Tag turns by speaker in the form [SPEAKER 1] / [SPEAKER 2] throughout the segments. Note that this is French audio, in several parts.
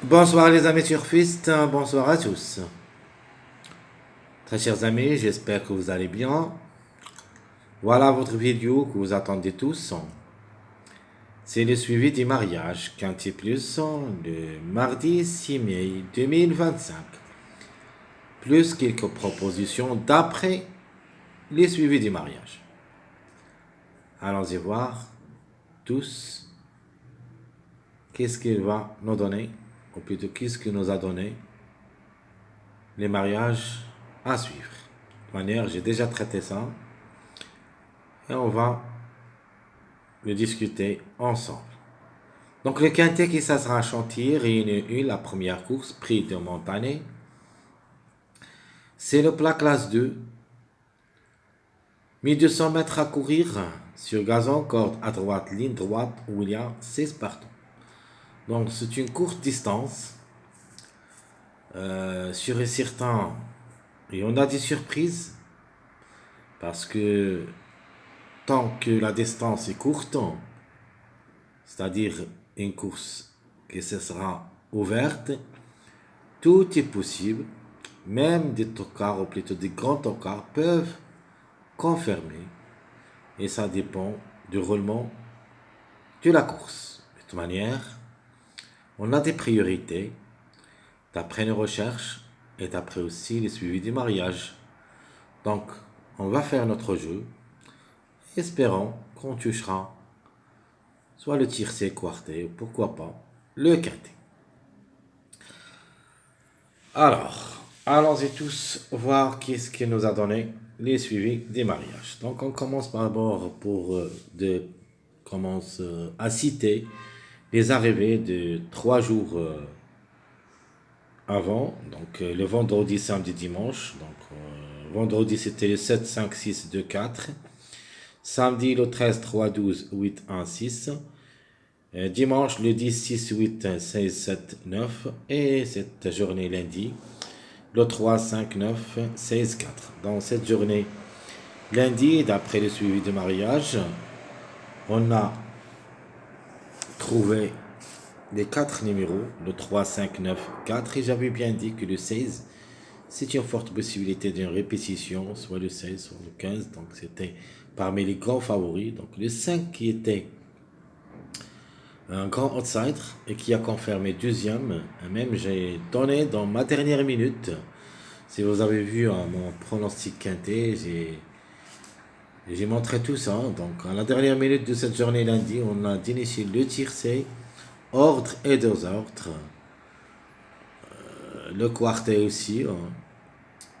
[SPEAKER 1] Bonsoir les amis surfistes, bonsoir à tous. Très chers amis, j'espère que vous allez bien. Voilà votre vidéo que vous attendez tous. C'est le suivi du mariage Quintet Plus le mardi 6 mai 2025. Plus quelques propositions d'après les suivis du mariage. Allons-y voir tous qu'est-ce qu'il va nous donner, ou plutôt qu'est-ce qu'il nous a donné les mariages à suivre. De toute manière, j'ai déjà traité ça et on va le discuter ensemble. Donc le quintet qui ça sera à Chantilly, réunit 1, la première course, prix de Montané. C'est le plat classe 2, 1200 mètres à courir sur gazon, corde à droite, ligne droite, où il y a 16 partants. Donc c'est une courte distance. Sur certains, et on a des surprises parce que tant que la distance est courte, c'est-à-dire une course qui se sera ouverte, tout est possible. Même des tocards, ou plutôt des grands tocards, peuvent confirmer. Et ça dépend du roulement de la course. De toute manière, on a des priorités d'après nos recherches et d'après aussi les suivis du mariage. Donc, on va faire notre jeu. Espérons qu'on touchera soit le tiercé quarté, ou pourquoi pas le quintet. Alors, allons-y tous voir qu'est-ce qu'il nous a donné les suivis des mariages. Donc, on commence par d'abord commence à citer les arrivées de 3 jours avant, donc le vendredi, samedi, dimanche. Donc, vendredi c'était le 7, 5, 6, 2, 4. Samedi le 13, 3, 12, 8, 1, 6. Dimanche le 10, 6, 8, 16, 7, 9. Et cette journée lundi, le 3, 5, 9, 16, 4. Dans cette journée lundi, d'après le suivi de mariage, on a trouvé les 4 numéros, le 3, 5, 9, 4. Et j'avais bien dit que le 16, c'est une forte possibilité d'une répétition, soit le 16, soit le 15. Donc c'était parmi les grands favoris. Donc le 5 qui était un grand outsider et qui a confirmé deuxième. Et même j'ai donné dans ma dernière minute, si vous avez vu mon pronostic quintet, j'ai montré tout ça. Donc à la dernière minute de cette journée lundi, on a d'initier le tiercé, ordre et désordre. Le quartet aussi.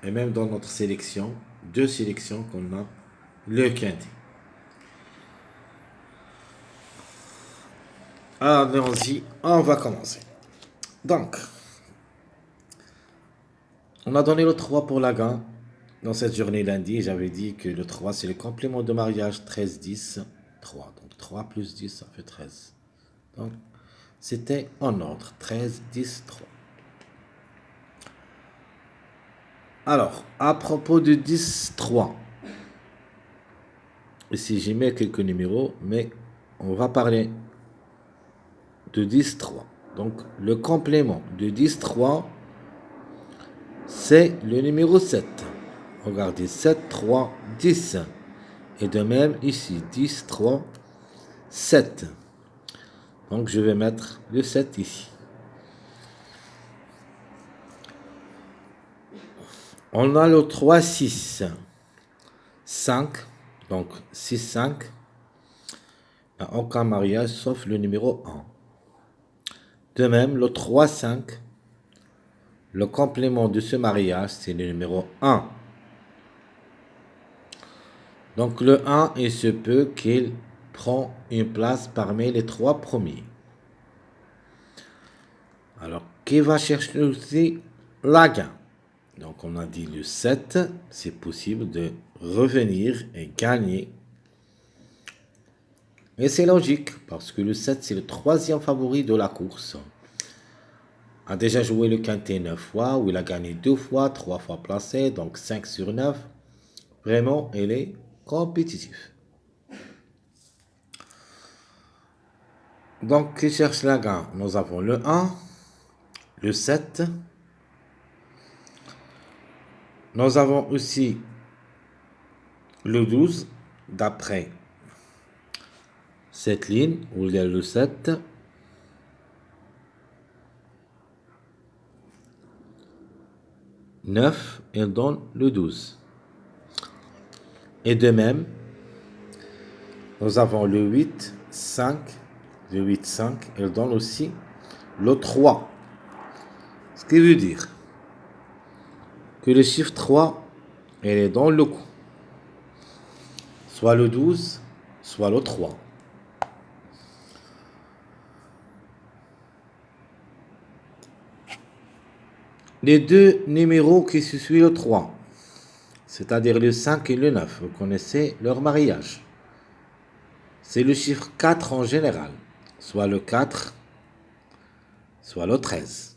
[SPEAKER 1] Et même dans notre sélection, 2 sélections qu'on a, le quintet. Allons-y, on va commencer. Donc, on a donné le 3 pour la gain dans cette journée lundi. J'avais dit que le 3 c'est le complément de mariage 13, 10, 3. Donc 3 plus 10 ça fait 13. Donc c'était en ordre 13, 10, 3. Alors, à propos de 10, 3. Ici j'ai mis quelques numéros, mais on va parler de 10, 3. Donc le complément de 10, 3, c'est le numéro 7. Regardez, 7, 3, 10. Et de même ici, 10, 3, 7. Donc je vais mettre le 7 ici. On a le 3, 6, 5. Donc 6, 5. Aucun mariage sauf le numéro 1. De même, le 3, 5. Le complément de ce mariage, c'est le numéro 1. Donc le 1, il se peut qu'il prend une place parmi les 3 premiers. Alors, qui va chercher aussi la gain? Donc on a dit le 7, c'est possible de revenir et gagner. Et c'est logique, parce que le 7, c'est le 3e favori de la course. A déjà joué le quintet 9 fois, où il a gagné 2 fois, 3 fois placé, donc 5 sur 9. Vraiment, il est compétitif. Donc, qui cherche la gain? Nous avons le 1, le 7. Nous avons aussi le 12, d'après cette ligne où il y a le 7. Neuf, elle donne le 12. Et de même, nous avons le 8, 5. Le 8, 5, elle donne aussi le 3. Ce qui veut dire que le chiffre 3, elle est dans le coup. Soit le 12, soit le 3. Les deux numéros qui se suivent le 3, c'est-à-dire le 5 et le 9, vous connaissez leur mariage. C'est le chiffre 4 en général, soit le 4, soit le 13.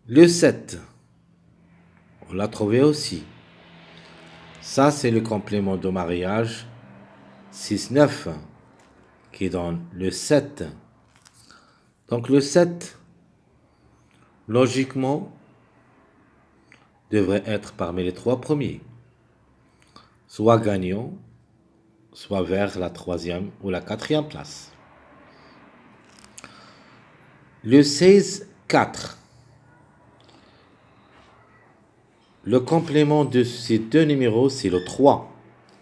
[SPEAKER 1] Le 7, on l'a trouvé aussi. Ça, c'est le complément de mariage 6-9 qui donne le 7. Donc le 7, logiquement, devrait être parmi les trois premiers. Soit gagnant, soit vers la troisième ou la quatrième place. Le 16, 4. Le complément de ces deux numéros, c'est le 3.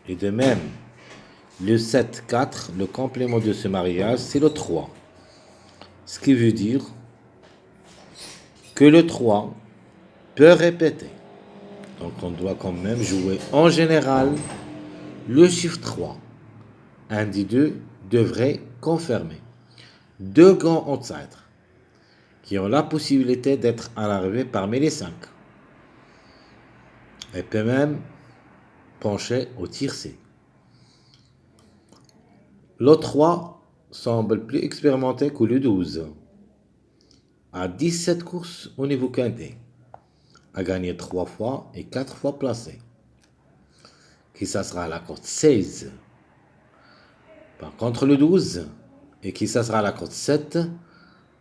[SPEAKER 1] Et de même, le 7, 4, le complément de ce mariage, c'est le 3. Ce qui veut dire que le 3 peut répéter. Donc on doit quand même jouer en général le chiffre 3. Un des deux devrait confirmer. Deux grands outsiders qui ont la possibilité d'être à l'arrivée parmi les 5. Et peut même pencher au tiercé. Le 3 semble plus expérimenté que le 12. À 17 courses au niveau quintet. A gagné 3 fois et 4 fois placé. Qui ça sera à la course 16. Par contre le 12, et qui ça sera à la course 7,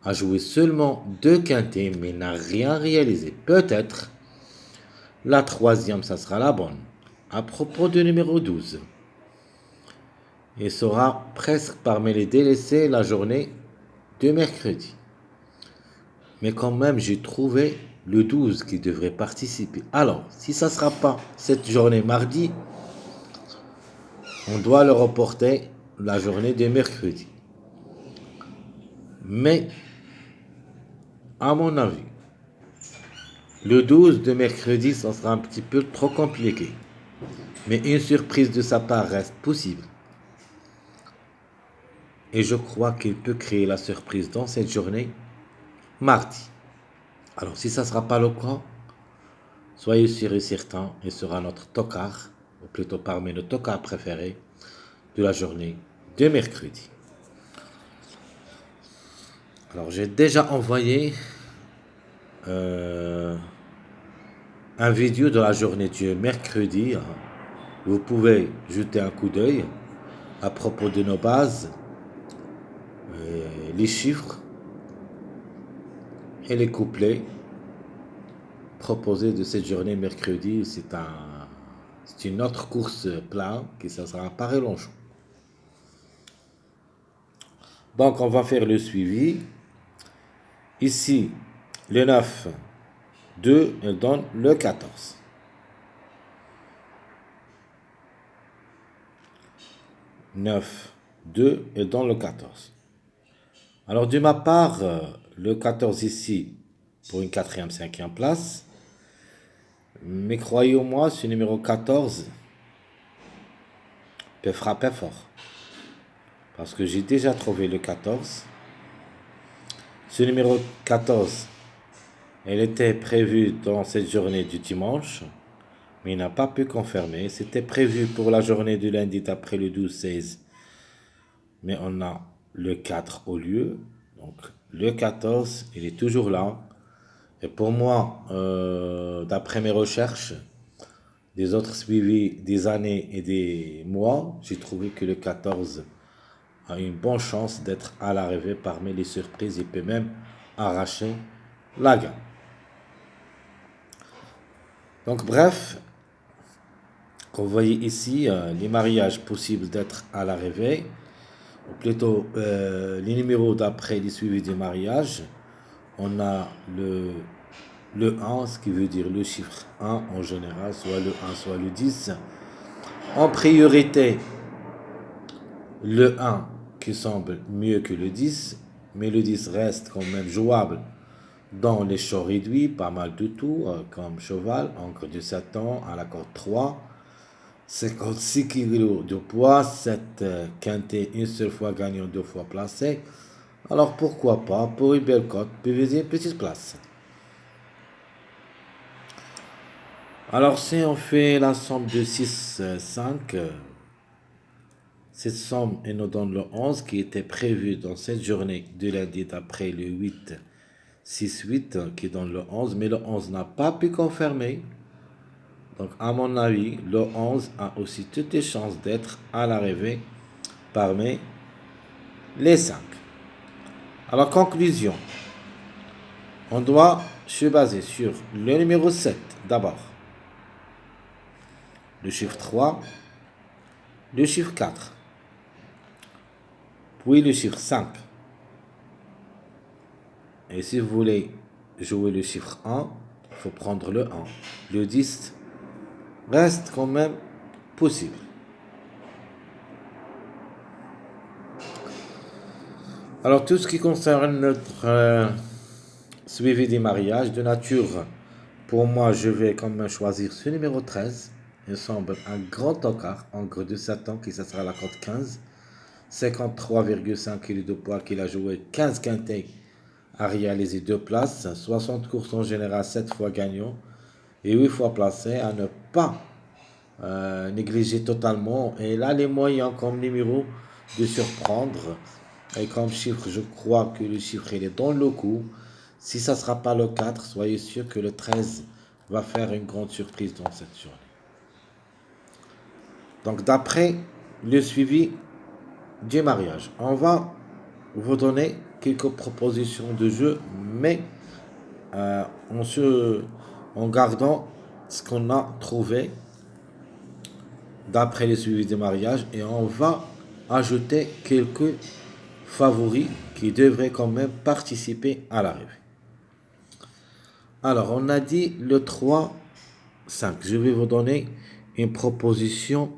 [SPEAKER 1] a joué seulement 2 quintets mais n'a rien réalisé. Peut-être la troisième, ça sera la bonne. À propos du numéro 12. Il sera presque parmi les délaissés la journée de mercredi. Mais quand même, j'ai trouvé le 12 qui devrait participer. Alors, si ça ne sera pas cette journée mardi, on doit le reporter la journée de mercredi. Mais, à mon avis, le 12 de mercredi, ça sera un petit peu trop compliqué. Mais une surprise de sa part reste possible. Et je crois qu'il peut créer la surprise dans cette journée, mardi. Alors, si ça ne sera pas le cas, soyez sûr et certain, il sera notre tocard, ou plutôt parmi nos tocards préférés de la journée de mercredi. Alors, j'ai déjà envoyé un vidéo de la journée de mercredi. Vous pouvez jeter un coup d'œil à propos de nos bases, les chiffres et les couplets proposés de cette journée mercredi. C'est une autre course plein qui ça sera pareil Longchamp. Donc on va faire le suivi. Ici, le 9, 2, elle donne le 14. 9, 2, elle donne le 14. Alors de ma part, le 14 ici, pour une quatrième, cinquième place. Mais croyez-moi, ce numéro 14 peut frapper fort. Parce que j'ai déjà trouvé le 14. Ce numéro 14, elle était prévue dans cette journée du dimanche, mais il n'a pas pu confirmer. C'était prévu pour la journée du lundi d'après le 12-16, mais on a le 4 au lieu. Donc le 14, il est toujours là. Et pour moi, d'après mes recherches, des autres suivis des années et des mois, j'ai trouvé que le 14 a une bonne chance d'être à l'arrivée parmi les surprises. Il peut même arracher la gamme. Donc bref, comme vous voyez ici, les mariages possibles d'être à l'arrivée, ou plutôt les numéros d'après les suivis des mariages. On a le 1, ce qui veut dire le chiffre 1 en général, soit le 1, soit le 10. En priorité, le 1 qui semble mieux que le 10, mais le 10 reste quand même jouable dans les choix réduits, pas mal de tout, comme cheval, encre de 7 ans, à la corde 3, 56 kg de poids, 7 quintés, une seule fois gagnant, deux fois placé. Alors pourquoi pas, pour une belle cote, PVZ, petite place. Alors si on fait la somme de 6, 5, cette somme elle nous donne le 11 qui était prévu dans cette journée de lundi d'après le 8, 6, 8 qui donne le 11, mais le 11 n'a pas pu confirmer. Donc à mon avis, le 11 a aussi toutes les chances d'être à l'arrivée parmi les 5. Alors conclusion, on doit se baser sur le numéro 7 d'abord, le chiffre 3, le chiffre 4, puis le chiffre 5. Et si vous voulez jouer le chiffre 1, il faut prendre le 1. Le 10 reste quand même possible. Alors tout ce qui concerne notre suivi des mariages de nature, pour moi je vais quand même choisir ce numéro 13. Il semble un grand tocard, encre de 7 ans, qui ça sera la cote 15. 53,5 kg de poids qu'il a joué, 15 quintés a réalisé 2 places, 60 courses en général, 7 fois gagnant et 8 fois placé, à ne pas négliger totalement. Et là, les moyens comme numéro de surprendre. Et comme chiffre, je crois que le chiffre il est dans le coup. Si ça ne sera pas le 4, soyez sûr que le 13 va faire une grande surprise dans cette journée. Donc d'après le suivi du mariage, on va vous donner quelques propositions de jeu, mais en gardant ce qu'on a trouvé d'après les suivis des mariages, et on va ajouter quelques favoris qui devraient quand même participer à l'arrivée. Alors, on a dit le 3, 5. Je vais vous donner une proposition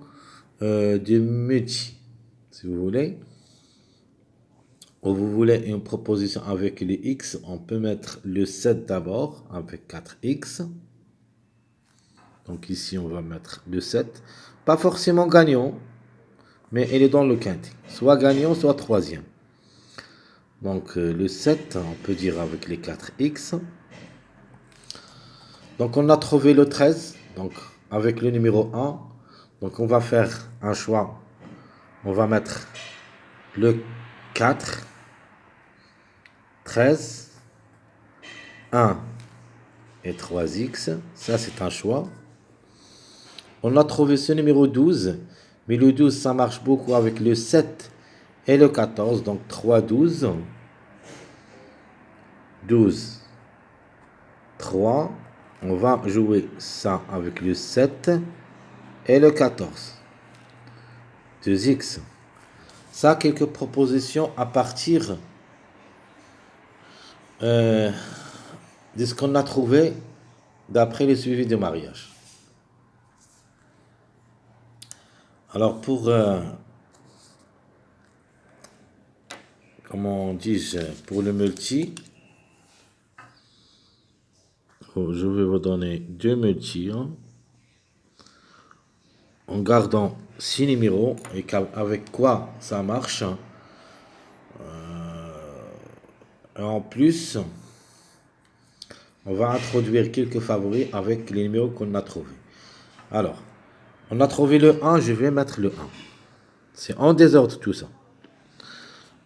[SPEAKER 1] de multi, si vous voulez. Ou vous voulez une proposition avec les X, on peut mettre le 7 d'abord avec 4X. Donc ici, on va mettre le 7. Pas forcément gagnant, mais il est dans le quintet. Soit gagnant, soit troisième. Donc le 7, on peut dire avec les 4X. Donc on a trouvé le 13, donc avec le numéro 1. Donc on va faire un choix. On va mettre le 4, 13, 1 et 3X. Ça, c'est un choix. On a trouvé ce numéro 12, mais le 12, ça marche beaucoup avec le 7 et le 14. Donc 3, 12. 12, 3. On va jouer ça avec le 7 et le 14. 2X. Ça, quelques propositions à partir de ce qu'on a trouvé d'après le suivi de mariage. Alors pour, comment dis-je, pour le multi, je vais vous donner deux multis, hein, en gardant 6 numéros, et avec quoi ça marche. Et en plus, on va introduire quelques favoris avec les numéros qu'on a trouvés. Alors, on a trouvé le 1, je vais mettre le 1. C'est en désordre tout ça.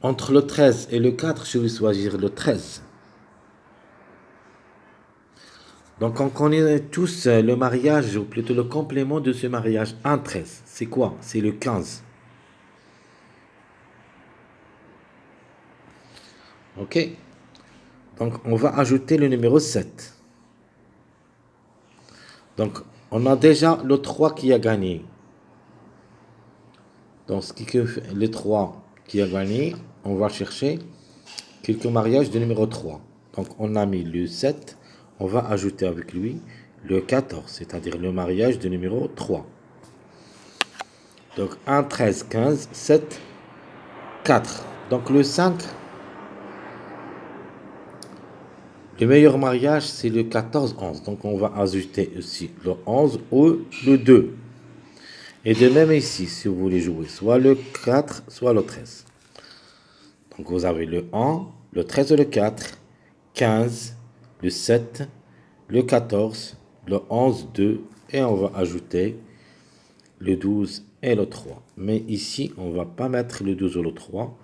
[SPEAKER 1] Entre le 13 et le 4, je vais choisir le 13. Donc on connaît tous le mariage, ou plutôt le complément de ce mariage. 1, 13. C'est quoi? C'est le 15. Ok? Donc on va ajouter le numéro 7. Donc on a déjà le 3 qui a gagné. Donc ce qui fait le 3 qui a gagné, on va chercher quelques mariages de numéro 3. Donc on a mis le 7, on va ajouter avec lui le 14, c'est-à-dire le mariage de numéro 3. Donc 1, 13, 15, 7, 4. Donc le 5, le meilleur mariage c'est le 14, 11. Donc on va ajouter aussi le 11 ou le 2. Et de même ici, si vous voulez jouer, soit le 4, soit le 13. Donc vous avez le 1, le 13 et le 4, 15, le 7, le 14, le 11, 2, et on va ajouter le 12 et le 3. Mais ici, on ne va pas mettre le 12 ou le 3,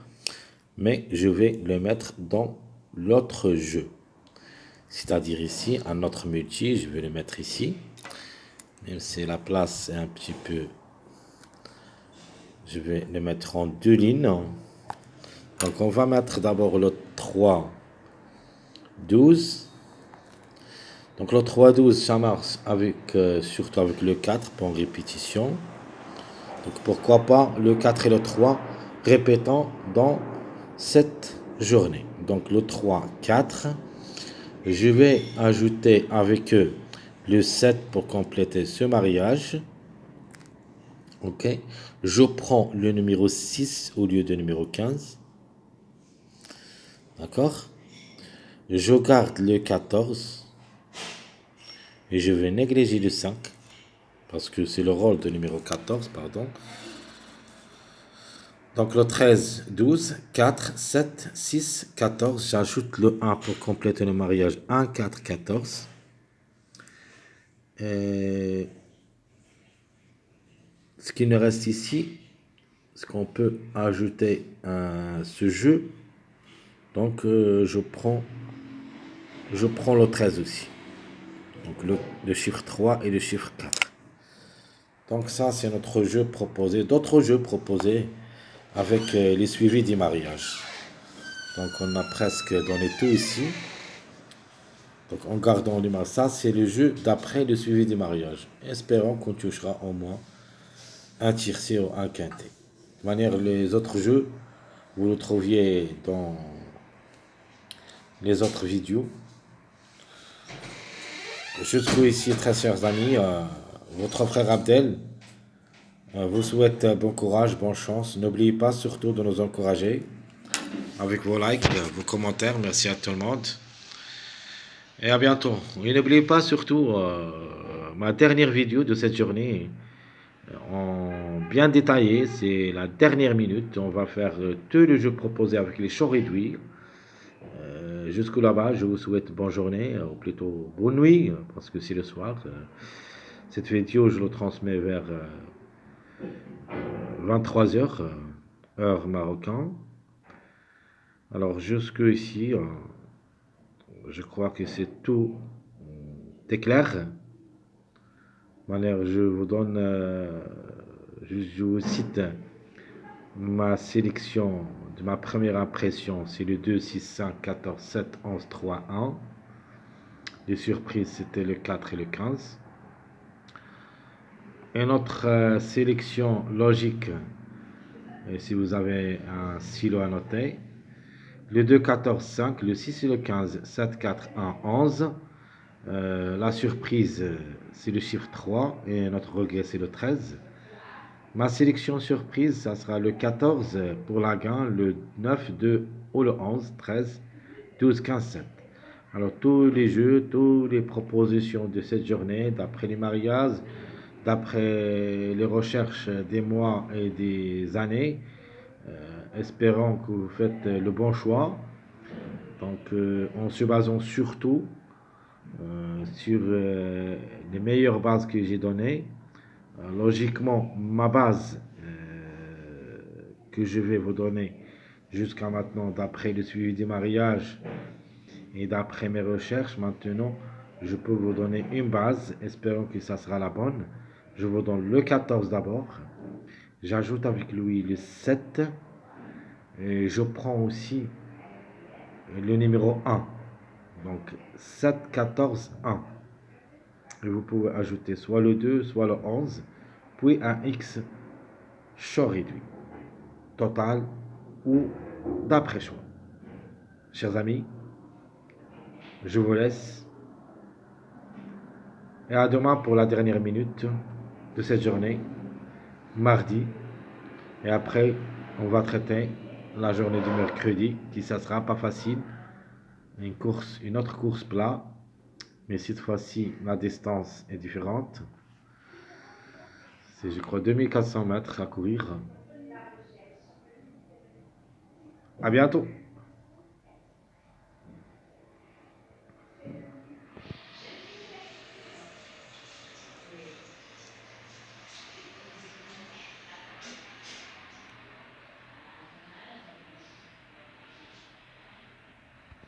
[SPEAKER 1] mais je vais le mettre dans l'autre jeu. C'est-à-dire ici, un autre multi, je vais le mettre ici. Même si la place est un petit peu... Je vais le mettre en 2 lignes. Donc on va mettre d'abord le 3, 12. Donc le 3, 12, ça marche avec, surtout avec le 4 pour répétition. Donc pourquoi pas le 4 et le 3 répétant dans cette journée. Donc le 3, 4. Je vais ajouter avec eux le 7 pour compléter ce mariage. Ok. Je prends le numéro 6 au lieu de numéro 15. D'accord. Je garde le 14. Et je vais négliger le 5. Parce que c'est le rôle de numéro 14, pardon. Donc le 13, 12, 4, 7, 6, 14. J'ajoute le 1 pour compléter le mariage. 1, 4, 14. Et ce qui nous reste ici, ce qu'on peut ajouter à ce jeu. Donc je prends le 13 aussi. Donc le chiffre 3 et le chiffre 4. Donc ça, c'est notre jeu proposé. D'autres jeux proposés avec les suivis du mariage. Donc on a presque donné tout ici. Donc en gardant le mariage, ça c'est le jeu d'après le suivi du mariage. Espérons qu'on touchera au moins un tiercé ou un quintet. De manière, les autres jeux, vous le trouviez dans les autres vidéos. Je suis ici, très chers amis, votre frère Abdel vous souhaite bon courage, bonne chance. N'oubliez pas surtout de nous encourager avec vos likes, vos commentaires. Merci à tout le monde. Et à bientôt. Et n'oubliez pas surtout ma dernière vidéo de cette journée en bien détaillé. C'est la dernière minute. On va faire tout le jeu proposé avec les champs réduits. Jusque là-bas, je vous souhaite bonne journée, ou plutôt bonne nuit, parce que c'est le soir. Cette vidéo, je le transmets vers 23 heures, heure marocaine. Alors, jusque ici, je crois que c'est tout clair. Manière, je vous donne, je vous cite ma sélection de ma première impression. C'est le 2, 6, 5, 14, 7, 11, 3, 1. Les surprises, c'était le 4 et le 15. Et notre sélection logique, et si vous avez un stylo à noter, le 2, 14, 5, le 6 et le 15, 7, 4, 1, 11. La surprise, c'est le chiffre 3 et notre regret, c'est le 13. Ma sélection surprise, ça sera le 14 pour la gain, le 9, 2 ou le 11, 13, 12, 15, 7. Alors tous les jeux, toutes les propositions de cette journée, d'après les mariages, d'après les recherches des mois et des années, espérons que vous faites le bon choix. Donc en se basant surtout sur les meilleures bases que j'ai données. Logiquement, ma base que je vais vous donner jusqu'à maintenant, d'après le suivi du mariage et d'après mes recherches, maintenant, Je peux vous donner une base, espérons que ça sera la bonne. Je vous donne le 14 d'abord. J'ajoute avec lui le 7. Et je prends aussi le numéro 1. Donc 7, 14, 1. Et vous pouvez ajouter soit le 2, soit le 11, puis un X choix réduit, total ou d'après choix. Chers amis, je vous laisse et à demain pour la dernière minute de cette journée, mardi. Et après, on va traiter la journée du mercredi, qui ça sera pas facile. Une autre course plat, mais cette fois-ci, la distance est différente. C'est, je crois, 2400 mètres à courir. À bientôt.